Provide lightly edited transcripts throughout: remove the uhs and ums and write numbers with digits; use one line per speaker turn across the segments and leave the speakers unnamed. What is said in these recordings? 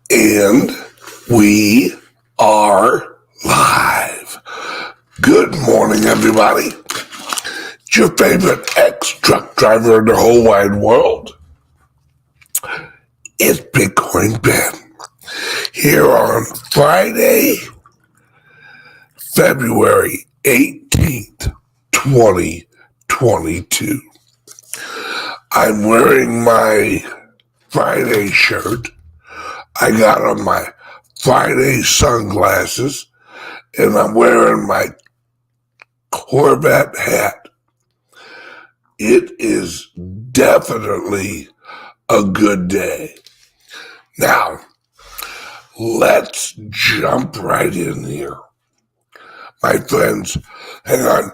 And we are live. Good morning, everybody. It's your favorite ex-truck driver in the whole wide world. It's Bitcoin Ben. Here on Friday, February 18th, 2022. I'm wearing my Friday shirt. I got on my Friday sunglasses, and I'm wearing my Corvette hat. It is definitely a good day. Now, let's jump right in here. My friends, hang on.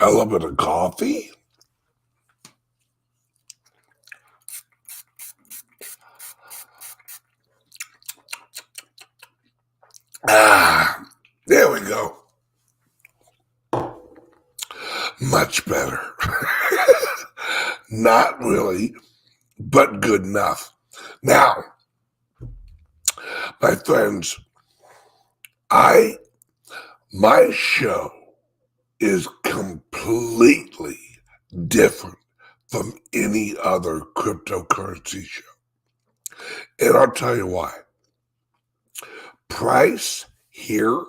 A little bit of coffee. There we go. Much better. Not really, but good enough. Now, my friends, my show is completely different from any other cryptocurrency show. And I'll tell you why. Price here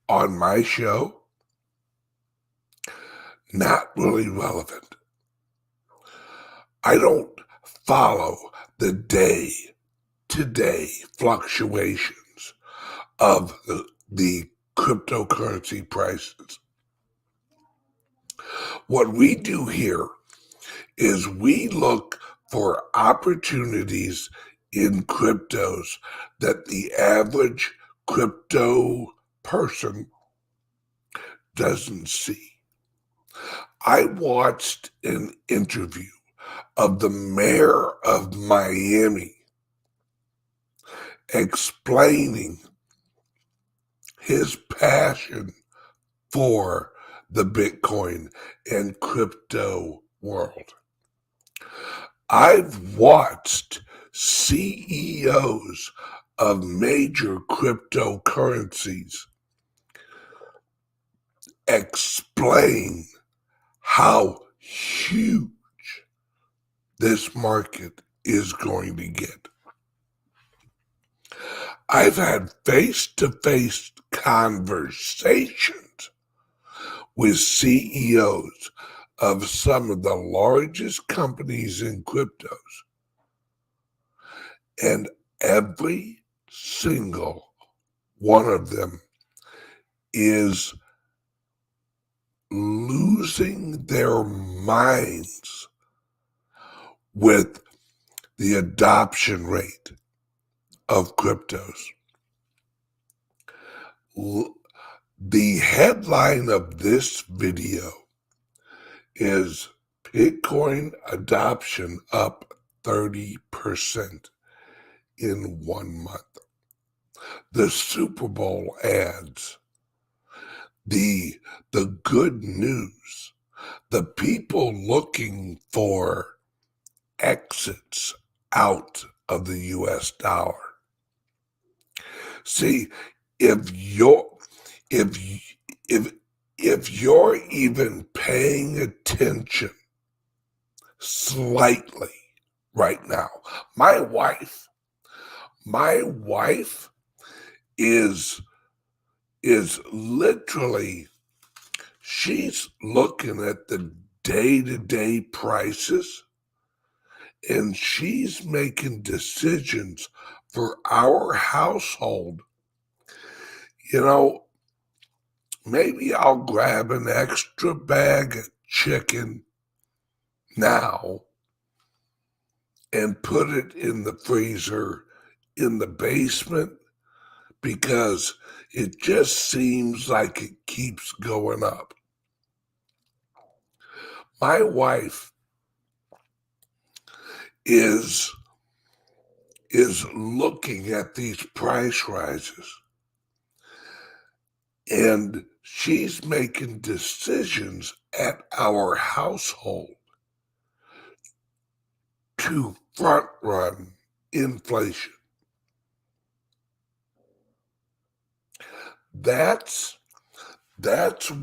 on my show, not really relevant. I don't follow the day-to-day fluctuations of the cryptocurrency prices. What we do here is we look for opportunities in cryptos that the average crypto person doesn't see. I watched an interview of the mayor of Miami explaining his passion for the Bitcoin and crypto world. I've watched CEOs of major cryptocurrencies explain how huge this market is going to get. I've had face-to-face conversations with CEOs of some of the largest companies in cryptos, and every single one of them is losing their minds with the adoption rate of cryptos. The headline of this video is Bitcoin adoption up 30% in 1 month. The Super Bowl ads, the good news, the people looking for exits out of the US dollar. See, if you're even paying attention slightly right now, my wife is literally, she's looking at the day-to-day prices, and she's making decisions for our household. You know, maybe I'll grab an extra bag of chicken now and put it in the freezer in the basement, because it just seems like it keeps going up. My wife is looking at these price rises, and she's making decisions at our household to front run inflation. That's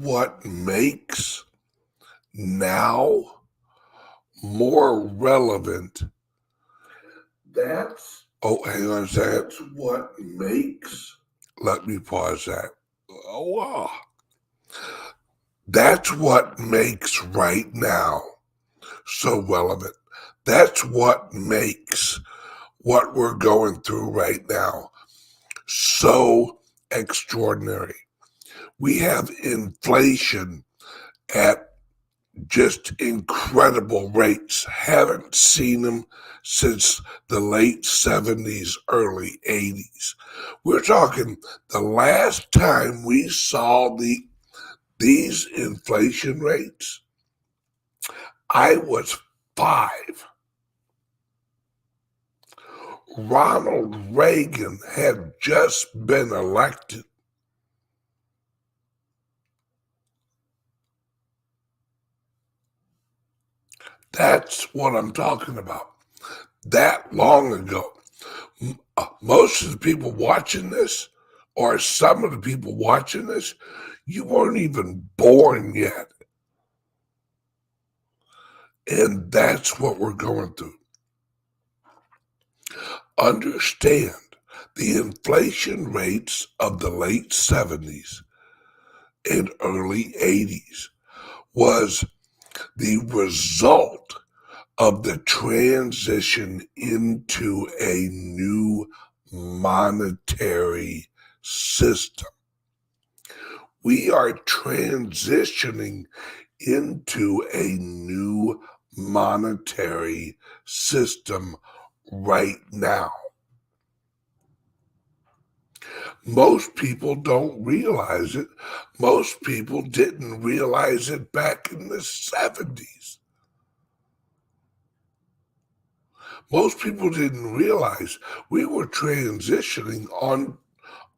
what makes now more relevant. Hang on a second. That's what makes, let me pause that. That's what makes right now so relevant. That's what makes what we're going through right now so extraordinary. We have inflation at just incredible rates. Haven't seen them since the late 70s, early 80s. We're talking the last time we saw these inflation rates, I was 5. Ronald Reagan had just been elected. That's what I'm talking about. That long ago. Most of the people watching this, or some of the people watching this, you weren't even born yet. And that's what we're going through. Understand, the inflation rates of the late 70s and early 80s was the result of the transition into a new monetary system. We are transitioning into a new monetary system right now. Most people don't realize it. Most people didn't realize it back in the 70s. Most people didn't realize we were transitioning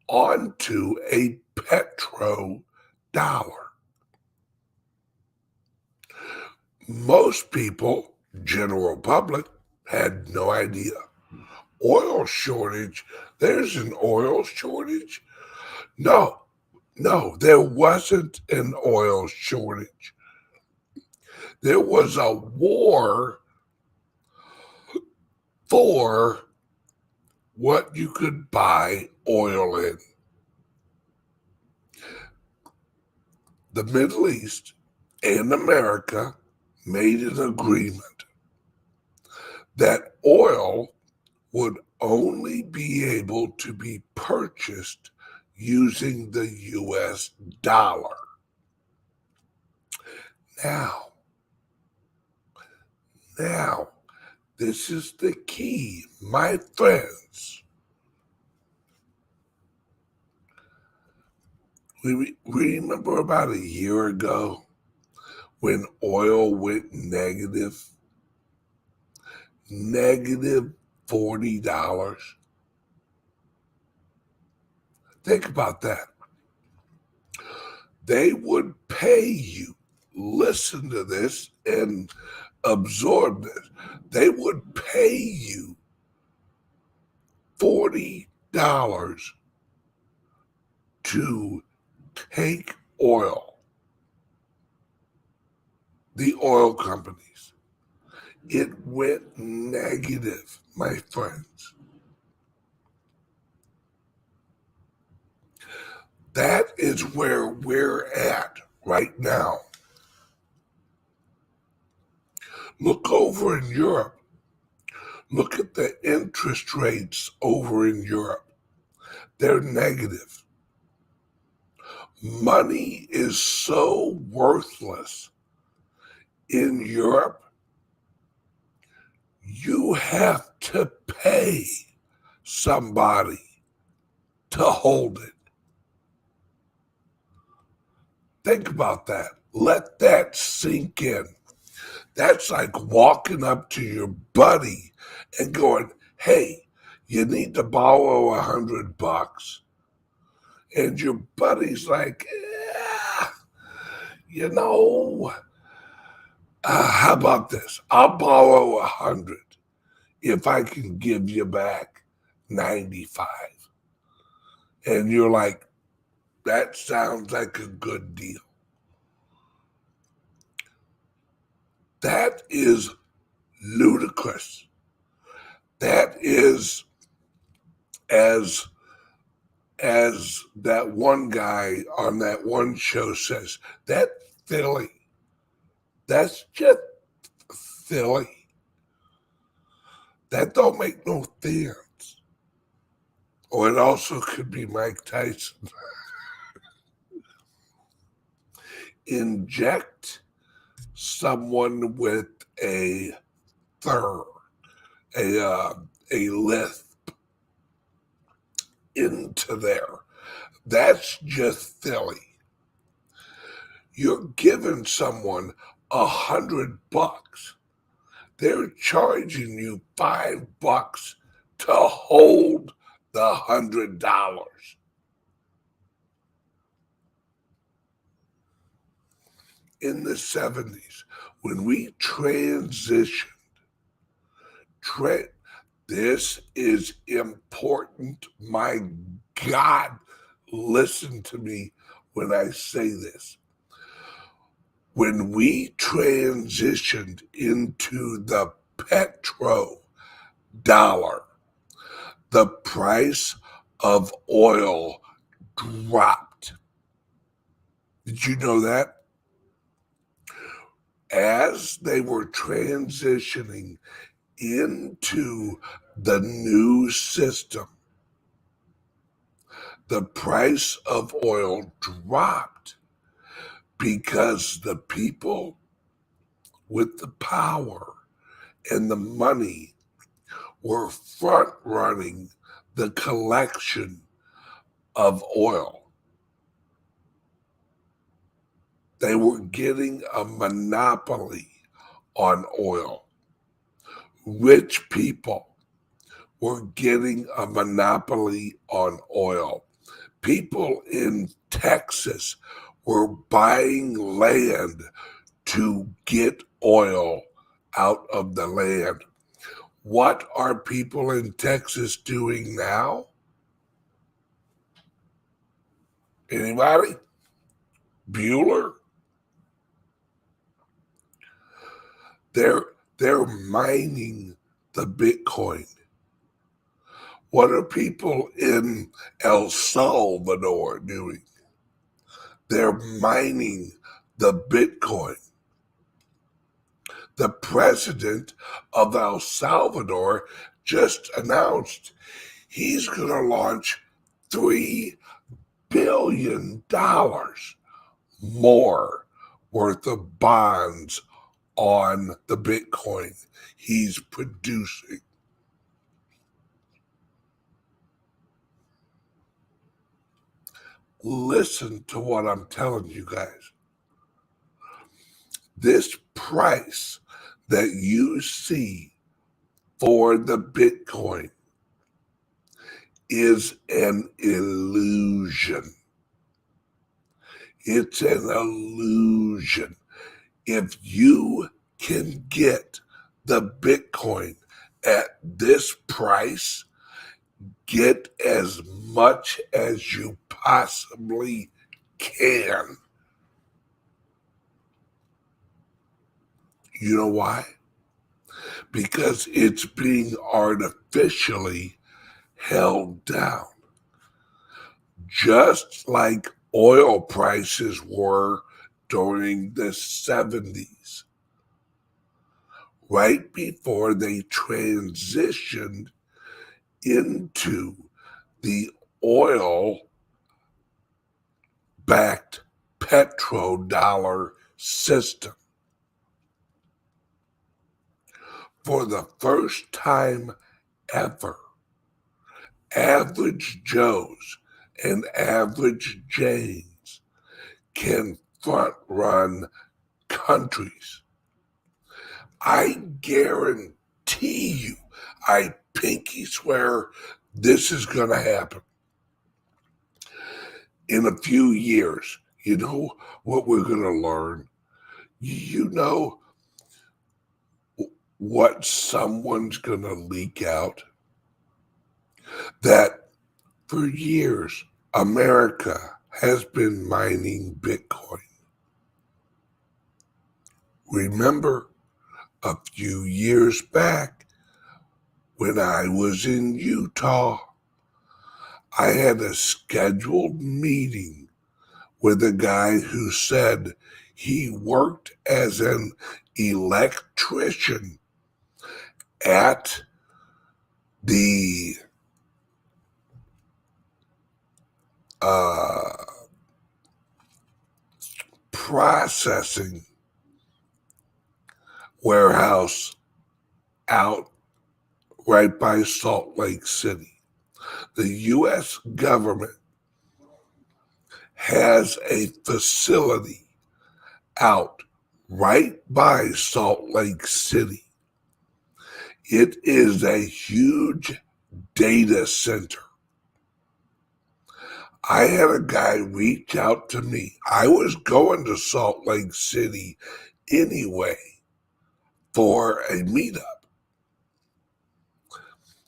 onto a petrodollar. Most people, general public, had no idea. Oil shortage. There's an oil shortage? No, there wasn't an oil shortage. There was a war for what you could buy oil in. The Middle East and America made an agreement that oil would only be able to be purchased using the US dollar. Now, this is the key, my friends. We remember about a year ago when oil went negative $40. Think about that. They would pay you, listen to this and absorb this. They would pay you $40 to take oil. The oil companies. It went negative, my friends. That is where we're at right now. Look over in Europe. Look at the interest rates over in Europe. They're negative. Money is so worthless in Europe, you have to pay somebody to hold it. Think about that. Let that sink in. That's like walking up to your buddy and going, hey, you need to borrow $100. And your buddy's like, you know, How about this? I'll borrow 100 if I can give you back 95. And you're like, that sounds like a good deal. That is ludicrous. That is, as that one guy on that one show says, that silly. That's just silly. That don't make no sense. Or it also could be Mike Tyson. Inject someone with a lisp into there. That's just silly. You're giving someone $100. They're charging you $5 to hold the $100. In the 70s, when we transitioned, this is important. My God, listen to me when I say this. When we transitioned into the petrodollar, the price of oil dropped. Did you know that? As they were transitioning into the new system, the price of oil dropped because the people with the power and the money were front running the collection of oil. They were getting a monopoly on oil. Rich people were getting a monopoly on oil. People in Texas were buying land to get oil out of the land. What are people in Texas doing now? Anybody? Bueller? They're mining the Bitcoin. What are people in El Salvador doing? They're mining the Bitcoin. The president of El Salvador just announced he's going to launch $3 billion more worth of bonds on the Bitcoin he's producing. Listen to what I'm telling you guys. This price that you see for the Bitcoin is an illusion. It's an illusion. If you can get the Bitcoin at this price, get as much as you possibly can. You know why? Because it's being artificially held down. Just like oil prices were during the 70s, right before they transitioned into the oil-backed petrodollar system. For the first time ever, average Joes and average Janes can front run countries. I guarantee you, I pinky swear this is going to happen. In a few years, you know what we're going to learn? You know what someone's going to leak out that for years America has been mining Bitcoin. Remember a few years back when I was in Utah, I had a scheduled meeting with a guy who said he worked as an electrician at the processing warehouse out right by Salt Lake City. The U.S. government has a facility out right by Salt Lake City. It is a huge data center. I had a guy reach out to me. I was going to Salt Lake City anyway for a meetup.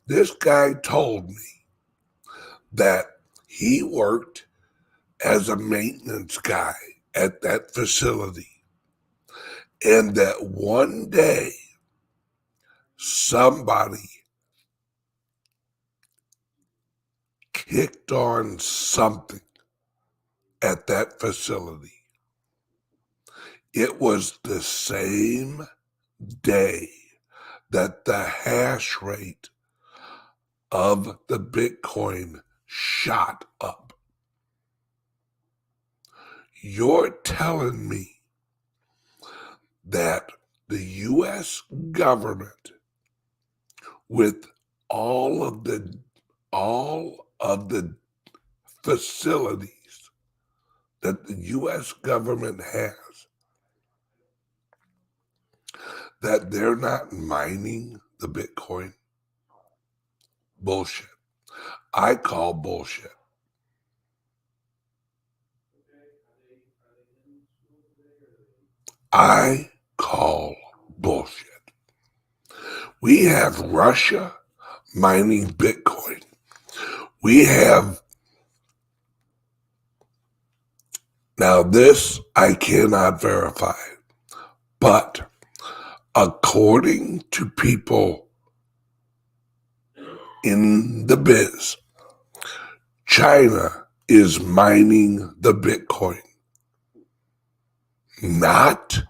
This guy told me that he worked as a maintenance guy at that facility, and that one day somebody kicked on something at that facility. It was the same day that the hash rate of the Bitcoin shot up. You're telling me that the U.S. government, with all of the facilities that the U.S. government has, that they're not mining the Bitcoin? Bullshit. I call bullshit. I call bullshit. We have Russia mining Bitcoin. We have, now this I cannot verify, but according to people in the biz, China is mining the Bitcoin. Not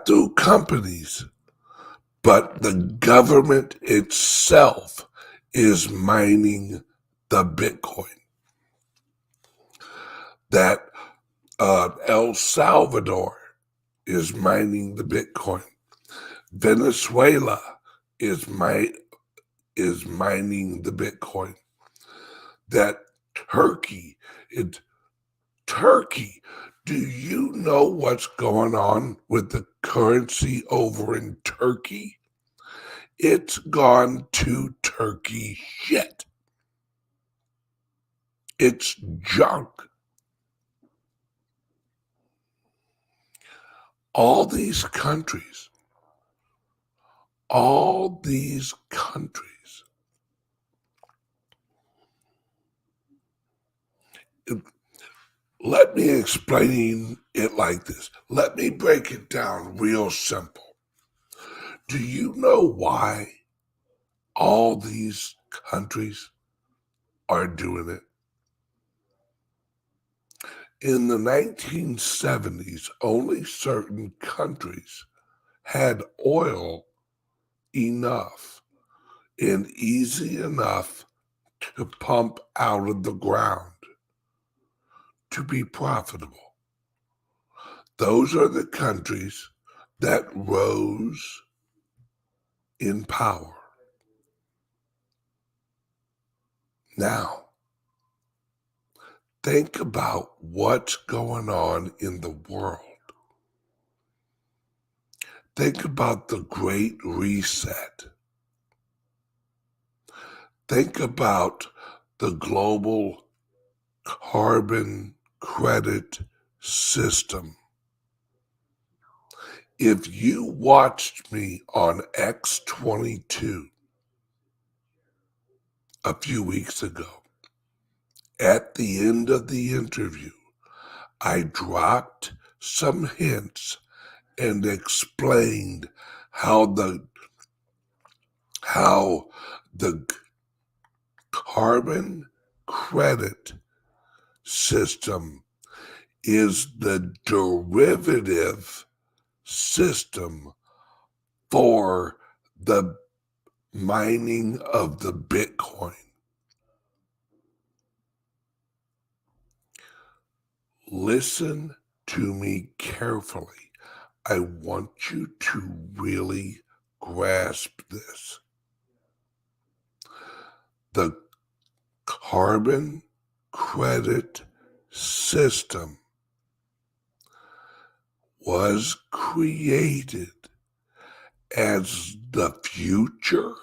through companies, but the government itself is mining the Bitcoin. That El Salvador is mining the Bitcoin. Venezuela is mining the Bitcoin. That Turkey, do you know what's going on with the currency over in Turkey? It's gone to Turkey shit. It's junk. All these countries, let me explain it like this. Let me break it down real simple. Do you know why all these countries are doing it? In the 1970s, only certain countries had oil enough and easy enough to pump out of the ground to be profitable. Those are the countries that rose in power. Now, think about what's going on in the world. Think about the Great Reset. Think about the global carbon credit system. If you watched me on X22 a few weeks ago, at the end of the interview, I dropped some hints and explained how the carbon credit system is the derivative system for the mining of the Bitcoin. Listen to me carefully. I want you to really grasp this. The carbon credit system was created as the future.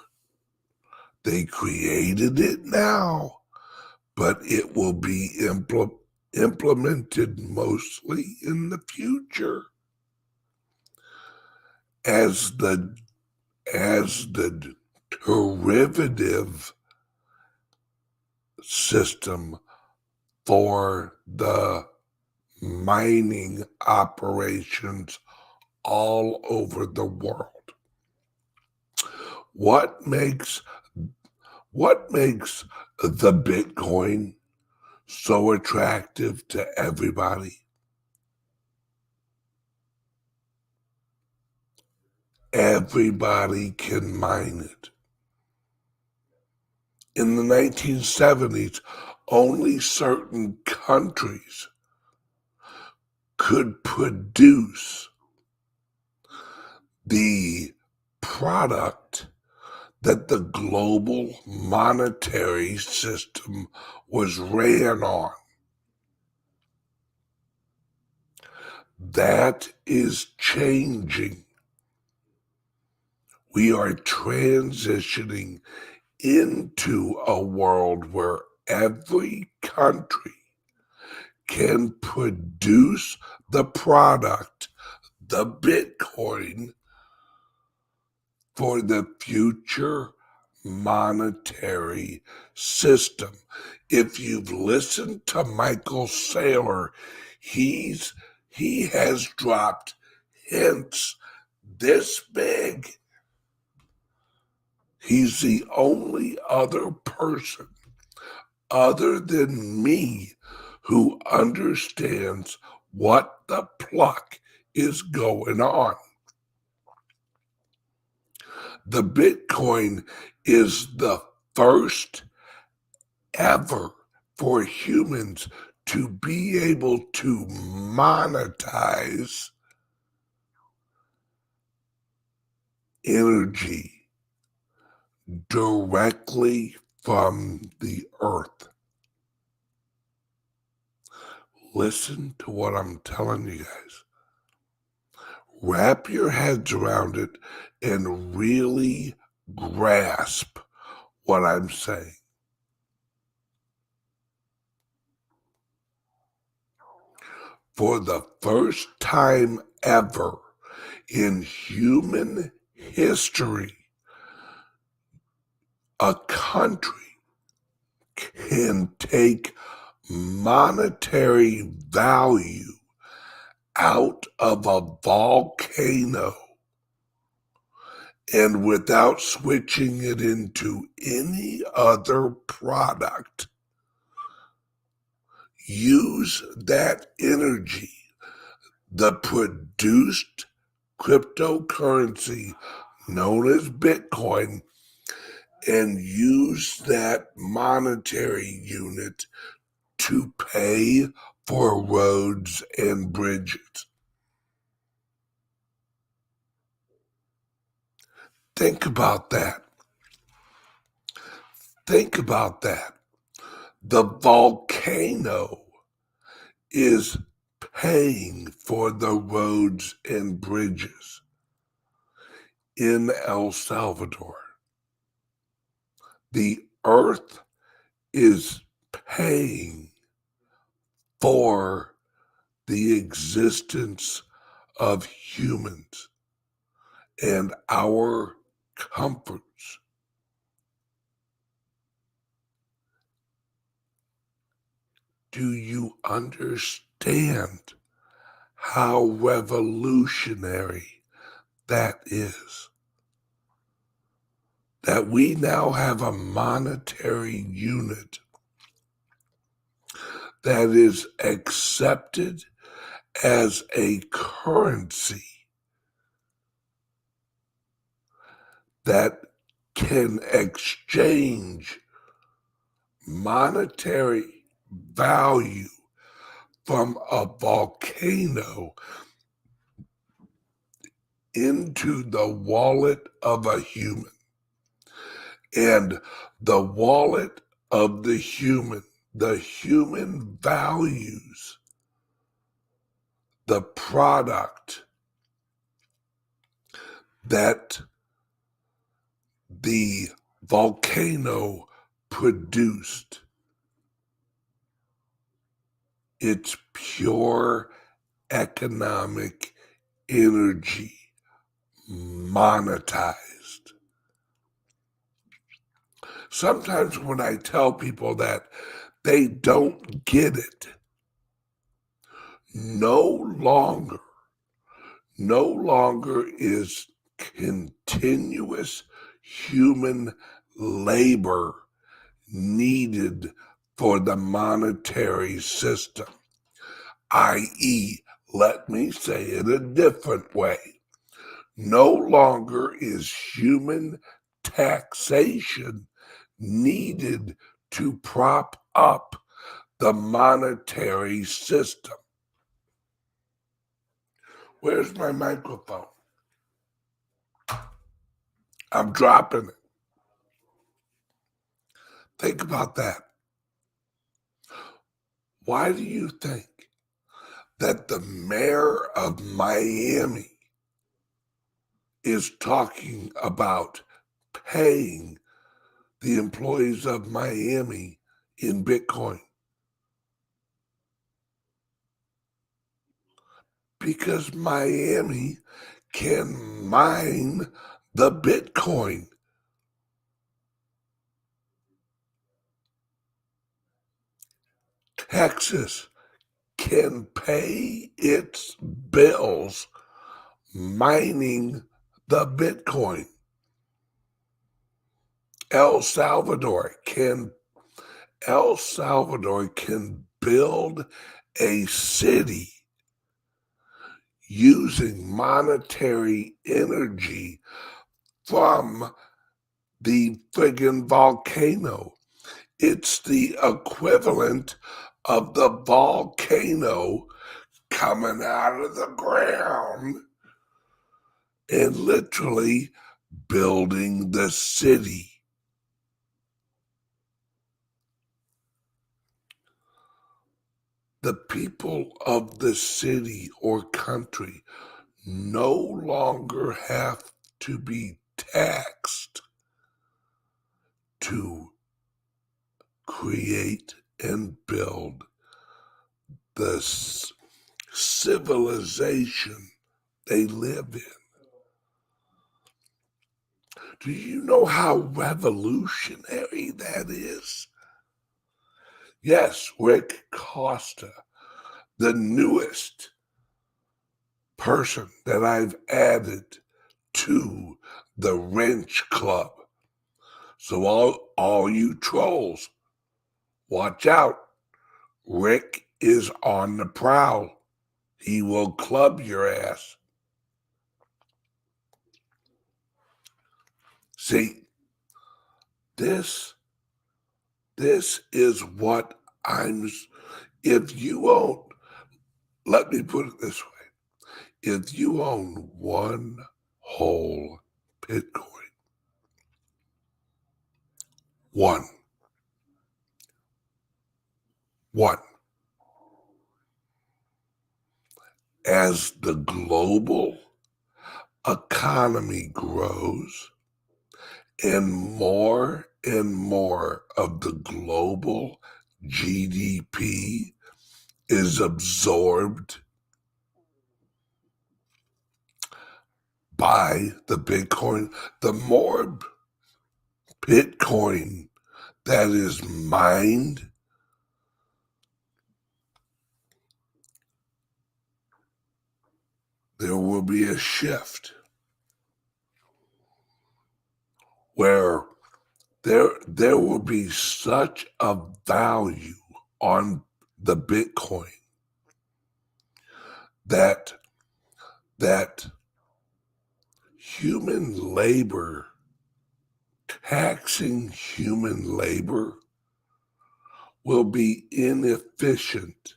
They created it now, but it will be implemented mostly in the future as the derivative system for the mining operations all over the world. What makes the Bitcoin so attractive to everybody? Everybody can mine it. In the 1970s, only certain countries could produce the product that the global monetary system was ran on. That is changing. We are transitioning into a world where every country can produce the product, the Bitcoin, for the future monetary system. If you've listened to Michael Saylor, he has dropped hints this big. He's the only other person other than me who understands what the pluck is going on. The Bitcoin is the first ever for humans to be able to monetize energy directly from the earth. Listen to what I'm telling you guys. Wrap your heads around it and really grasp what I'm saying. For the first time ever in human history, a country can take monetary value out of a volcano and without switching it into any other product, use that energy, the produced cryptocurrency known as Bitcoin, and use that monetary unit to pay for roads and bridges. Think about that. Think about that. The volcano is paying for the roads and bridges in El Salvador. The earth is paying for the existence of humans and our comforts. Do you understand how revolutionary that is? That we now have a monetary unit that is accepted as a currency that can exchange monetary value from a volcano into the wallet of a human. And the wallet of the human values the product that the volcano produced. It's pure economic energy monetized. Sometimes when I tell people that, they don't get it. No longer is continuous human labor needed for the monetary system, i.e., let me say it a different way. No longer is human taxation needed to prop up the monetary system. Where's my microphone? I'm dropping it. Think about that. Why do you think that the mayor of Miami is talking about paying the employees of Miami in Bitcoin? Because Miami can mine the Bitcoin. Texas can pay its bills mining the Bitcoin. El Salvador can build a city using monetary energy from the friggin' volcano. It's the equivalent of the volcano coming out of the ground and literally building the city. The people of the city or country no longer have to be taxed to create and build the civilization they live in. Do you know how revolutionary that is? Yes, Rick Costa, the newest person that I've added to the Wrench Club. So all you trolls, watch out. Rick is on the prowl. He will club your ass. See, this is what if you own, let me put it this way. If you own one whole Bitcoin, one, as the global economy grows and more of the global GDP is absorbed buy the Bitcoin, the more Bitcoin that is mined, there will be a shift where there will be such a value on the Bitcoin that human labor, taxing human labor, will be inefficient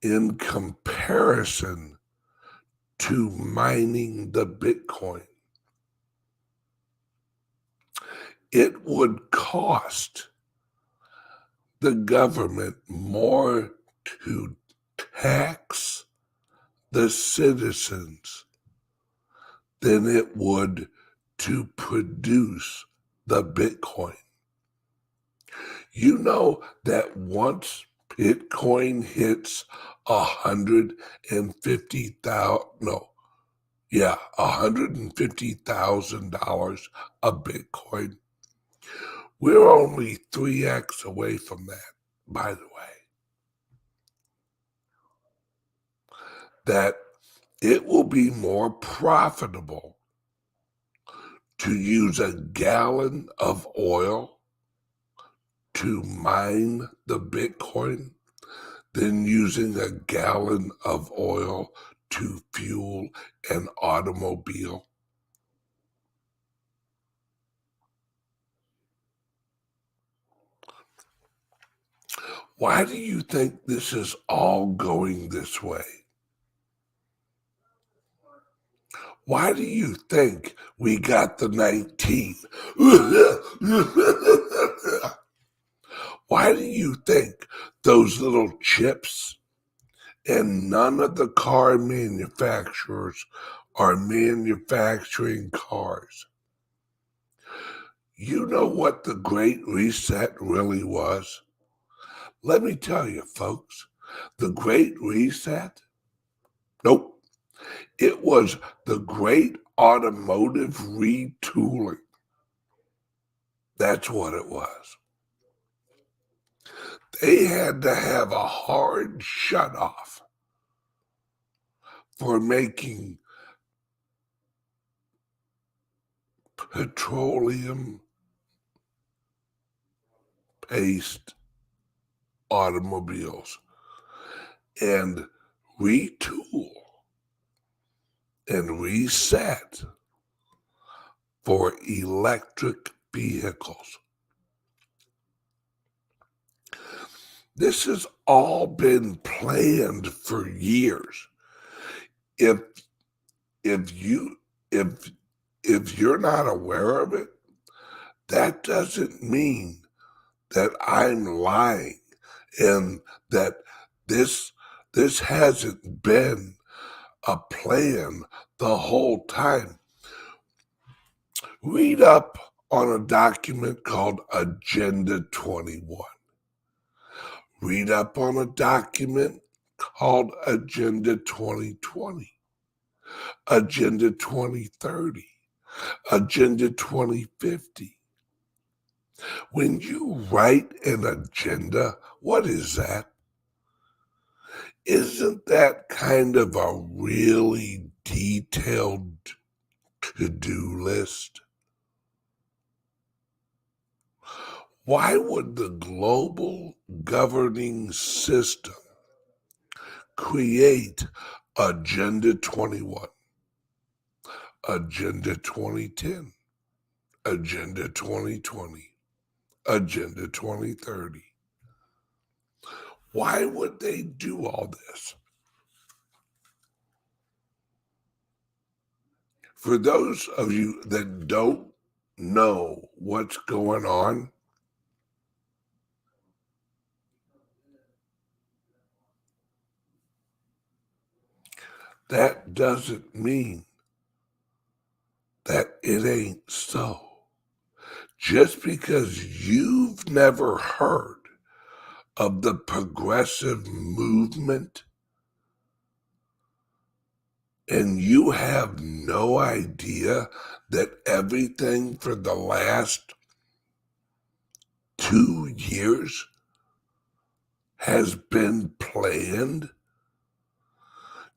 in comparison to mining the Bitcoin. It would cost the government more to tax the citizens than it would to produce the Bitcoin. You know that once Bitcoin hits $150,000 a Bitcoin. We're only 3x away from that, by the way. That it will be more profitable to use a gallon of oil to mine the Bitcoin than using a gallon of oil to fuel an automobile. Why do you think this is all going this way? Why do you think we got the 19? Why do you think those little chips and none of the car manufacturers are manufacturing cars? You know what the Great Reset really was? Let me tell you, folks, the Great Reset, nope. It was the great automotive retooling. That's what it was. They had to have a hard shutoff for making petroleum-based automobiles and retool and reset for electric vehicles. This has all been planned for years. If you're not aware of it, that doesn't mean that I'm lying and that this hasn't been a plan the whole time. Read up on a document called Agenda 21. Read up on a document called Agenda 2020, Agenda 2030, Agenda 2050. When you write an agenda, what is that? Isn't that kind of a really detailed to-do list? Why would the global governing system create Agenda 21, Agenda 2010, Agenda 2020, Agenda 2030? Why would they do all this? For those of you that don't know what's going on, that doesn't mean that it ain't so. Just because you've never heard of the progressive movement and you have no idea that everything for the last 2 years has been planned?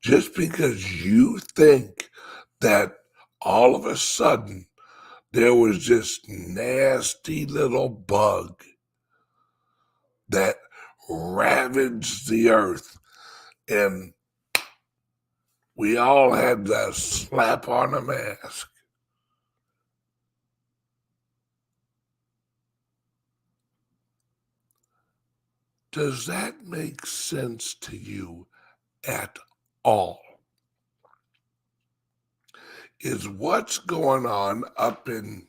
Just because you think that all of a sudden there was this nasty little bug that ravaged the earth and we all had to slap on a mask. Does that make sense to you at all? Is what's going on up in,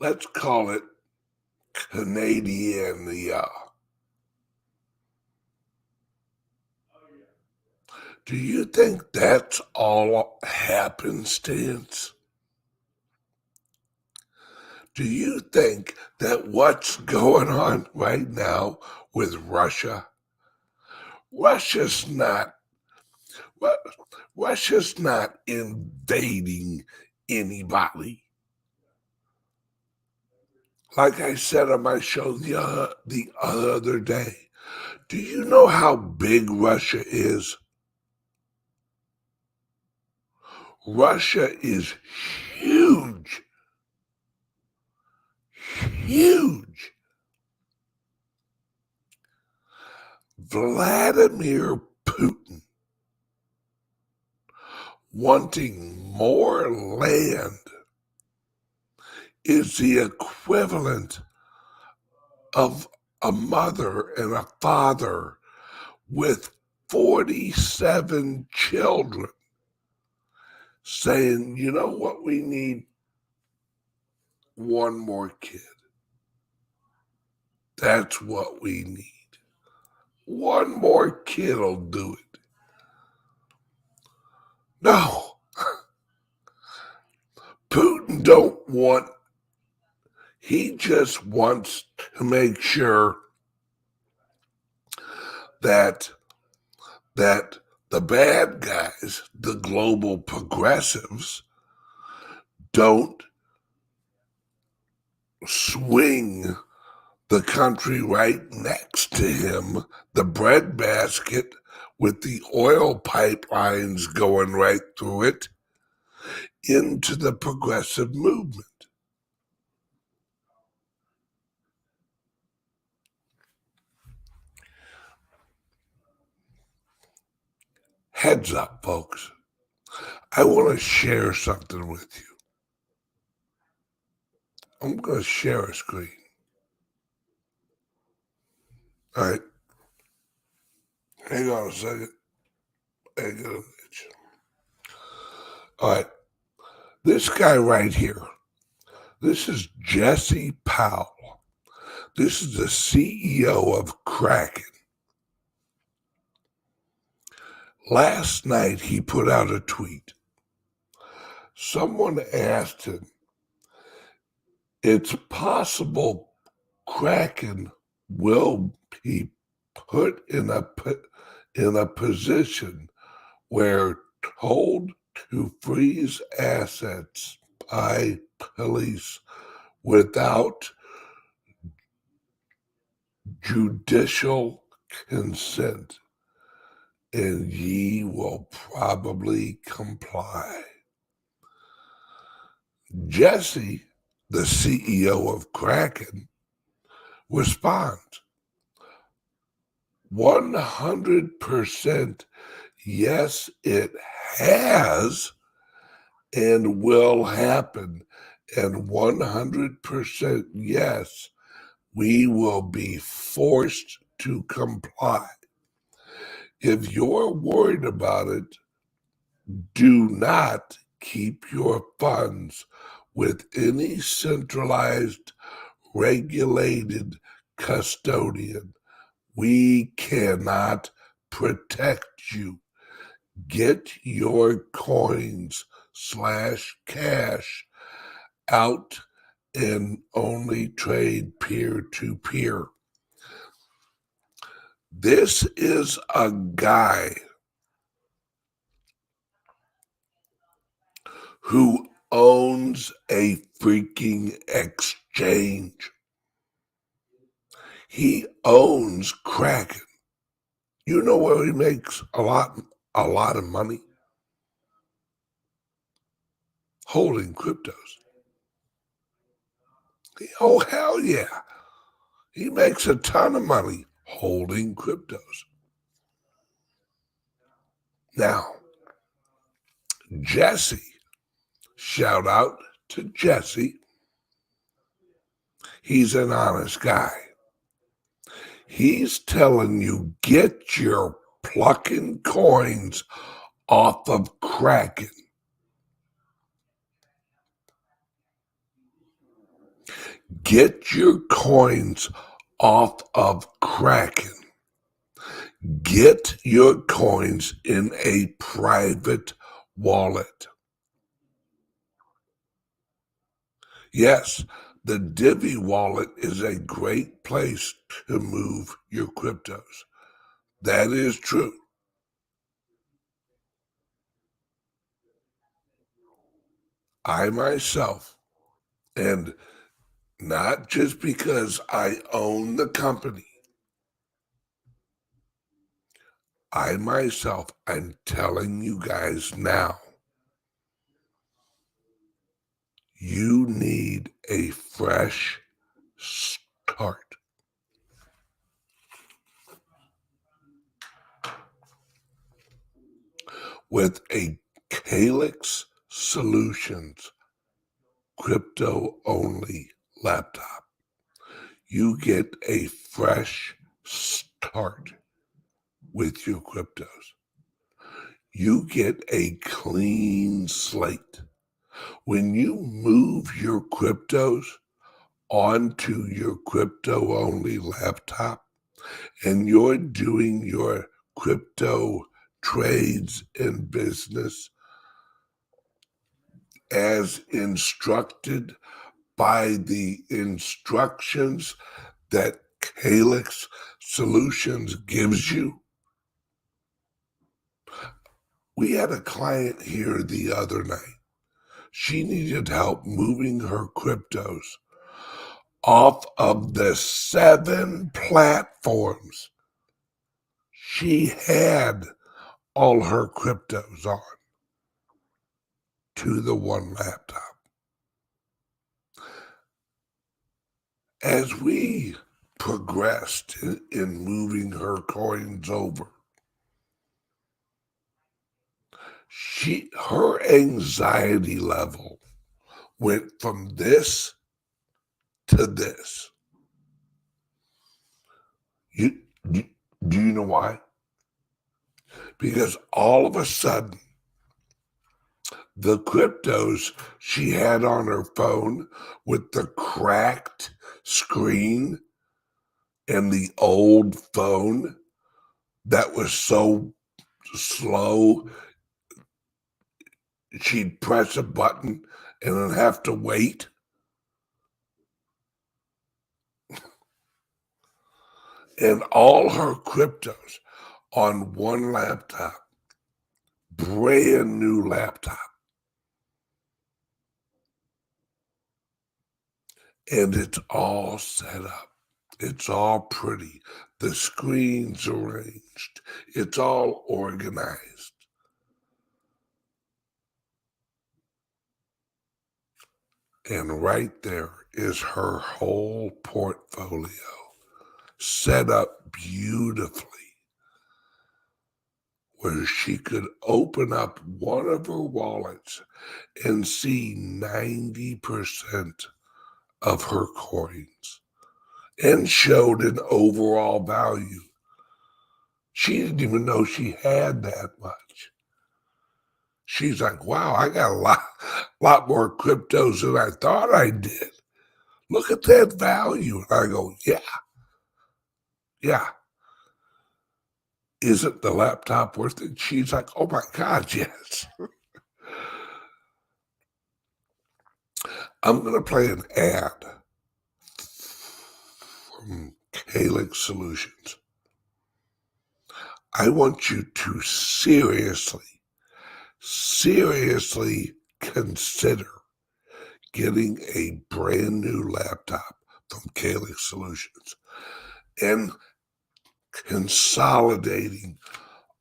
let's call it Canada, do you think that's all happenstance? Do you think that what's going on right now with Russia, Russia's not Russia's not invading anybody? Like I said on my show the other day, do you know how big Russia is? Russia is huge, huge. Vladimir Putin wanting more land is the equivalent of a mother and a father with 47 children saying, you know what, we need one more kid. That's what we need. One more kid will do it. No. Putin don't want, he just wants to make sure that the bad guys, the global progressives, don't swing the country right next to him, the breadbasket with the oil pipelines going right through it, into the progressive movement. Heads up, folks. I want to share something with you. I'm going to share a screen. All right. Hang on a second. Hang on. All right. This guy right here, this is Jesse Powell. This is the CEO of Kraken. Last night, he put out a tweet. Someone asked him, it's possible Kraken will be put in a position where told to freeze assets by police without judicial consent, and ye will probably comply. Jesse, the CEO of Kraken, responds, 100% yes, it has and will happen. And 100% yes, we will be forced to comply. If you're worried about it, do not keep your funds with any centralized, regulated custodian. We cannot protect you. Get your coins/cash out and only trade peer-to-peer. This is a guy who owns a freaking exchange. He owns Kraken. You know where he makes a lot of money? Holding cryptos. Oh, hell yeah. He makes a ton of money holding cryptos. Now, Jesse, shout out to Jesse. He's an honest guy. He's telling you, get your plucking coins off of Kraken. Get your coins off of Kraken. Get your coins in a private wallet. Yes, the DIVI wallet is a great place to move your cryptos. That is true. I myself, and not just because I own the company, I myself, I'm telling you guys now, you need a fresh start. With a CALIX Solutions crypto-only laptop, you get a fresh start with your cryptos. You get a clean slate. When you move your cryptos onto your crypto-only laptop and you're doing your crypto trades in business as instructed by the instructions that CALIX Solutions gives you. We had a client here the other night. She needed help moving her cryptos off of the 7 platforms she had all her cryptos on to the one laptop. As we progressed in moving her coins over, her anxiety level went from this to this. Do you know why? Because all of a sudden, the cryptos she had on her phone with the cracked screen and the old phone that was so slow, she'd press a button and then have to wait. And all her cryptos on one laptop, brand new laptop. And it's all set up. It's all pretty. The screen's arranged. It's all organized. And right there is her whole portfolio set up beautifully where she could open up one of her wallets and see 90% of her coins and showed an overall value. She didn't even know she had that much. She's like, wow, I got a lot more cryptos than I thought I did. Look at that value. And I go, yeah. Isn't the laptop worth it? She's like, oh my God, yes. I'm going to play an ad from CALIX Solutions. I want you to seriously consider getting a brand new laptop from CALIX Solutions and consolidating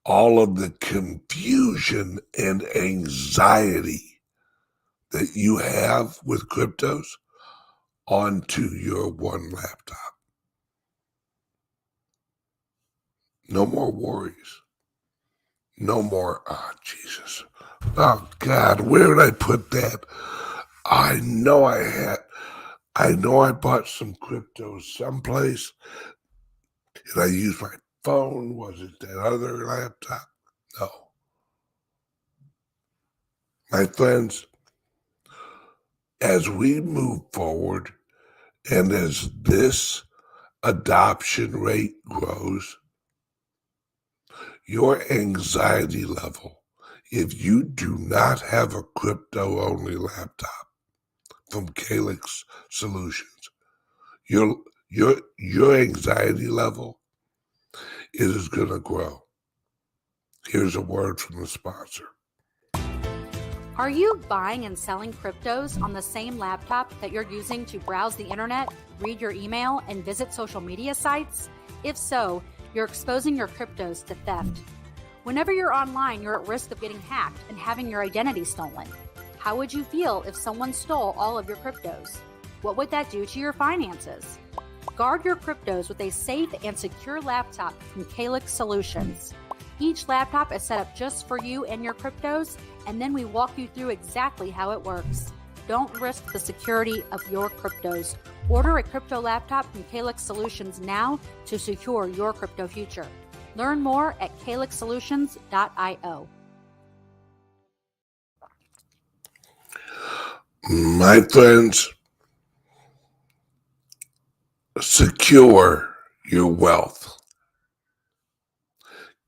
all of the confusion and anxiety that you have with cryptos onto your one laptop. No more worries. No more, Jesus. Oh, God, where did I put that? I know I bought some cryptos someplace. Did I use my phone? Was it that other laptop? No. My friends, as we move forward and as this adoption rate grows, your anxiety level, if you do not have a crypto-only laptop from CALIX Solutions, your anxiety level is going to grow. Here's a word from the sponsor.
Are you buying and selling cryptos on the same laptop that you're using to browse the internet, read your email, and visit social media sites? If so, you're exposing your cryptos to theft. Whenever you're online, you're at risk of getting hacked and having your identity stolen. How would you feel if someone stole all of your cryptos? What would that do to your finances? Guard your cryptos with a safe and secure laptop from CALIX Solutions. Each laptop is set up just for you and your cryptos, and then we walk you through exactly how it works. Don't risk the security of your cryptos. Order a crypto laptop from CALIX Solutions now to secure your crypto future. Learn more at calixsolutions.io.
My friends, secure your wealth.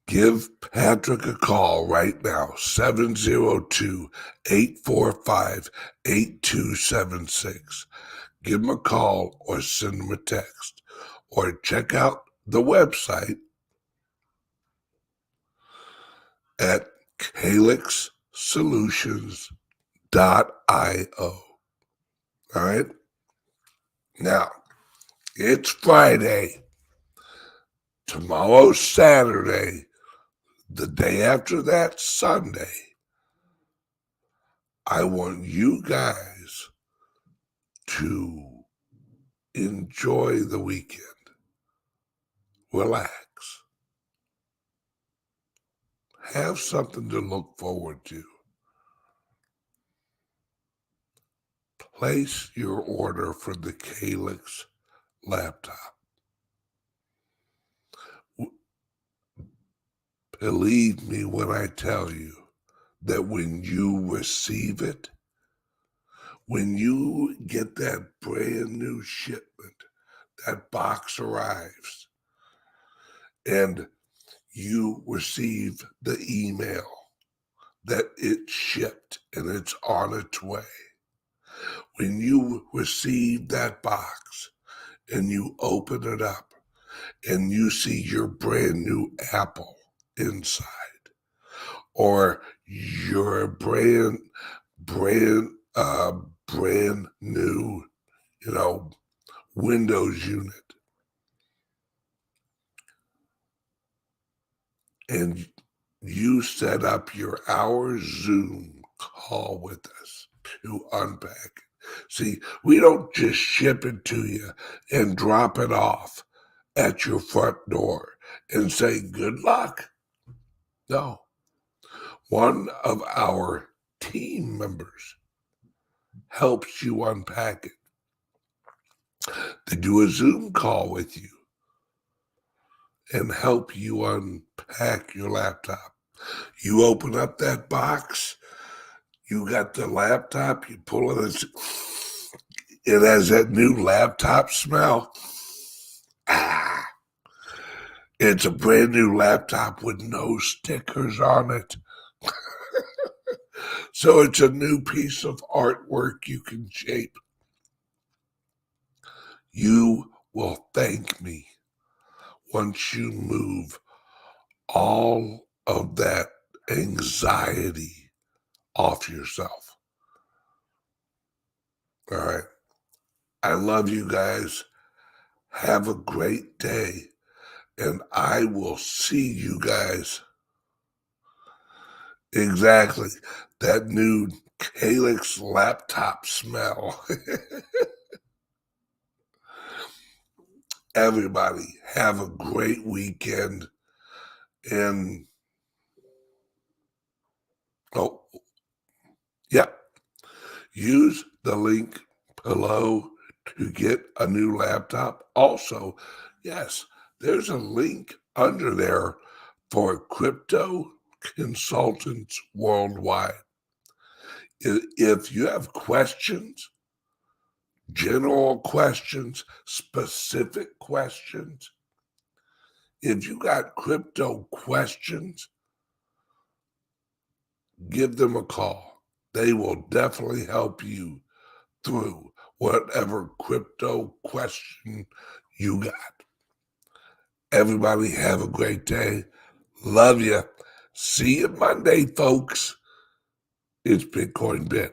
Give Patrick a call right now, 702-845-8276. Give him a call or send him a text. Or check out the website at calixsolutions.io. All right? Now, it's Friday. Tomorrow's Saturday. The day after that, Sunday. I want you guys to enjoy the weekend. Relax. Have something to look forward to. Place your order for the CALIX laptop. Believe me when I tell you that when you receive it, when you get that brand new shipment, that box arrives, and you receive the email that it shipped and it's on its way. When you receive that box and you open it up and you see your brand new Apple inside, or your brand new, Windows unit, and you set up your hour Zoom call with us to unpack it. See, we don't just ship it to you and drop it off at your front door and say, good luck. No. One of our team members helps you unpack it. They do a Zoom call with you and help you unpack your laptop. You open up that box, you got the laptop, you pull it, it has that new laptop smell. It's a brand new laptop with no stickers on it. So it's a new piece of artwork you can shape. You will thank me once you move all of that anxiety off yourself. All right. I love you guys. Have a great day. And I will see you guys. Exactly. That new CALIX laptop smell. Everybody, have a great weekend. And, oh, yep. Use the link below to get a new laptop. Also, yes, there's a link under there for crypto consultants worldwide. If you have questions, general questions, specific questions, if you got crypto questions, give them a call. They will definitely help you through whatever crypto question you got. Everybody have a great day. Love you. See you Monday, folks. It's Bitcoin Ben.